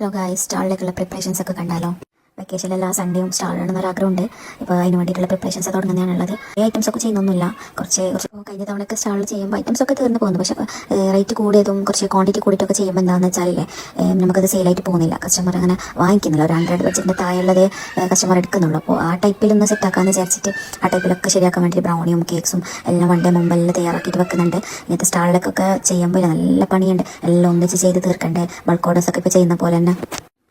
Hello guys, സ്റ്റാളിലേക്കുള്ള preparations ഒക്കെ കണ്ടാലോ? വെക്കേഷനിൽ എല്ലാ സൺഡേയും സ്റ്റാൾ ഇടണമെന്നൊരു ആഗ്രഹമുണ്ട്. ഇപ്പോൾ അതിന് വേണ്ടിയിട്ടുള്ള പ്രിപ്പറേഷൻസ് തുടങ്ങുന്നതാണുള്ളത്. ഈ ഐറ്റംസ് ഒക്കെ ചെയ്യുന്നൊന്നുമില്ല. കുറച്ച് കഴിഞ്ഞ തവണയൊക്കെ സ്റ്റാളിൽ ചെയ്യുമ്പോൾ ഐറ്റംസ് ഒക്കെ തീർന്ന് പോകുന്നു. പക്ഷേ റേറ്റ് കൂടിയതും കുറച്ച് ക്വാണ്ടിറ്റി കൂടിയിട്ടൊക്കെ ചെയ്യുമ്പോൾ എന്താണെന്ന് വെച്ചാലേ നമുക്കത് സെയിലായിട്ട് പോകുന്നില്ല. കസ്റ്റമർ അങ്ങനെ വാങ്ങിക്കുന്നില്ല. ഒരു 100 ബഡ്ജറ്റിൻ്റെ താഴെയുള്ളത് കസ്റ്റമർ എടുക്കുന്നുള്ളൂ. അപ്പോൾ ആ ടൈപ്പിലൊന്ന് സെറ്റാക്കാമെന്ന് വിചാരിച്ചിട്ട് ആ ടൈപ്പിലൊക്കെ ശരിയാക്കാൻ വേണ്ടി ബ്രൗണിയും കേക്ക്സും എല്ലാം വൺ ഡേ മുമ്പെല്ലാം തയ്യാറാക്കിയിട്ട് വെക്കുന്നുണ്ട്. ഇങ്ങനത്തെ സ്റ്റാളിലേക്കൊക്കെ ചെയ്യുമ്പോൾ നല്ല പണിയുണ്ട്. എല്ലാം ഒന്നിച്ച് ചെയ്ത് തീർക്കണ്ടേ. ബൾക്ക് ഓർഡേഴ്സൊക്കെ ഇപ്പോൾ ചെയ്യുന്ന പോലെ തന്നെ.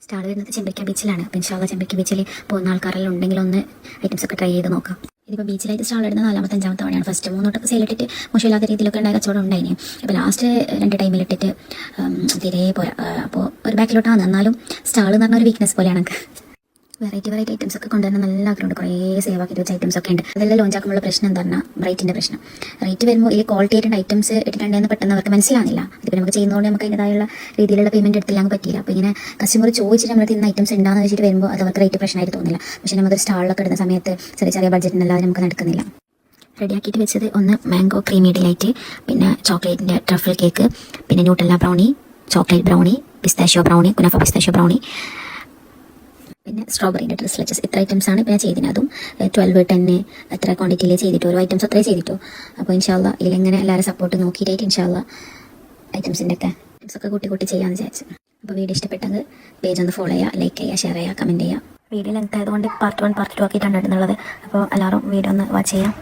സ്റ്റാൾ വരുന്നത് ചെമ്പരിക്ക ബീച്ചിലാണ്. അപ്പോൾ ഇൻഷാല്ലാ ചെമ്പരിക്ക ബീച്ചിൽ പോകുന്ന ആൾക്കാരെല്ലാം ഉണ്ടെങ്കിൽ ഒന്ന് ഐറ്റംസ് ഒക്കെ ട്രൈ ചെയ്ത് നോക്കാം. ഇതിപ്പോൾ ബീച്ചിലായിട്ട് സ്റ്റാൾ ഇടുന്ന 4ാമത്തെ 5ാമത്തെ തവണയാണ്. ഫസ്റ്റ് 3 തൊട്ടൊക്കെ സെയിലിട്ടിട്ട് മോശമില്ലാത്ത രീതിയിലൊക്കെ ഉണ്ടായ കച്ചവടം ഉണ്ടായിന്. അപ്പോൾ ലാസ്റ്റ് 2 ടൈമിലിട്ടിട്ട് തീരെ പോരാ. അപ്പോൾ ഒരു ബാക്കിലോട്ടാണ്. എന്നാലും സ്റ്റാൾ എന്ന് പറഞ്ഞ ഒരു വീക്ക്നെസ് പോലെയാണ്. വെറൈറ്റി ഐറ്റംസ് ഒക്കെ കൊണ്ടുവരുന്ന നല്ല ആഗ്രഹമുണ്ട്. കുറേ സേവ് ആക്കിയിട്ട് വെച്ച ഐറ്റംസ് ഒക്കെ ഉണ്ട്. അതെല്ലാം ലോഞ്ച് ആക്കുമ്പോൾ പ്രശ്നം എന്താ പറഞ്ഞാൽ റേറ്റിൻ്റെ പ്രശ്നം. റേറ്റ് വരുമ്പോൾ ഈ ക്വാളിറ്റി ആയിട്ട് ഐറ്റംസ് ഇട്ടിട്ടുണ്ടെന്ന് പെട്ടെന്ന് അവർക്ക് മനസ്സിലാകുന്നില്ല. ഇതിപ്പോൾ നമുക്ക് ചെയ്യുന്നതുകൊണ്ട് നമുക്ക് അതിൻ്റെതായുള്ള രീതിയിലുള്ള പേയ്മെൻറ്റ് എടുത്തില്ലാന്ന് പറ്റിയില്ല. അപ്പോൾ ഇങ്ങനെ കസ്റ്റമർ ചോദിച്ചിട്ട് നമ്മൾ ഇന്ന് ഐറ്റംസ് ഉണ്ടാകുന്ന വെച്ചിട്ട് വരുമ്പോൾ അത് അവർക്ക് റേറ്റ് പ്രശ്നമായിട്ട് തോന്നില്ല. പക്ഷേ നമുക്ക് സ്റ്റാളിലൊക്കെ ഇടുന്ന സമയത്ത് ചെറിയ ബഡ്ജറ്റിനല്ലാതെ നമുക്ക് നടക്കുന്നില്ല. റെഡിയാക്കിയിട്ട് വെച്ചത് ഒന്ന് മാംഗോ ക്രീമി ഡിലൈറ്റ്, പിന്നെ ചോക്ലേറ്റിൻ്റെ ട്രഫിൾ കേക്ക്, പിന്നെ Nutella brownie, chocolate brownie, pistachio brownie, kunafa pistachio brownie, പിന്നെ സ്ട്രോബെറിൻ്റെ ഡ്രസ്ലെച്ചസ്. ഇത്ര ഐറ്റംസാണ് ഇപ്പോൾ ഞാൻ ചെയ്തിന്. അതും 12, 10 എത്ര ക്വാണ്ടിറ്റിയിൽ ചെയ്തിട്ടോ, ഓരോ ഐറ്റംസ് അത്രയും ചെയ്തിട്ടോ. അപ്പോൾ ഇൻഷാല്ലാ ഇതിലെങ്ങനെ എല്ലാവരും സപ്പോർട്ട് നോക്കിയിട്ട് ഇൻഷാല്ലാ ഐറ്റംസൊക്കെ കൂട്ടി ചെയ്യാമെന്ന് വിചാരിച്ചു. അപ്പോൾ വീഡിയോ ഇഷ്ടപ്പെട്ടെങ്കിൽ പേജ് ഒന്ന് ഫോളോ ചെയ്യുക, ലൈക്ക് ചെയ്യുക, ഷെയർ ചെയ്യുക, കമൻറ്റ് ചെയ്യുക. വീഡിയോ ലെങ്ത് ആയതുകൊണ്ട് പാർട്ട് 1 പാർട്ട് 2 ആക്കിയിട്ടാണ് ഇടുന്നുള്ളത്. അപ്പോൾ എല്ലാവരും വീഡിയോ ഒന്ന് വാച്ച് ചെയ്യാം.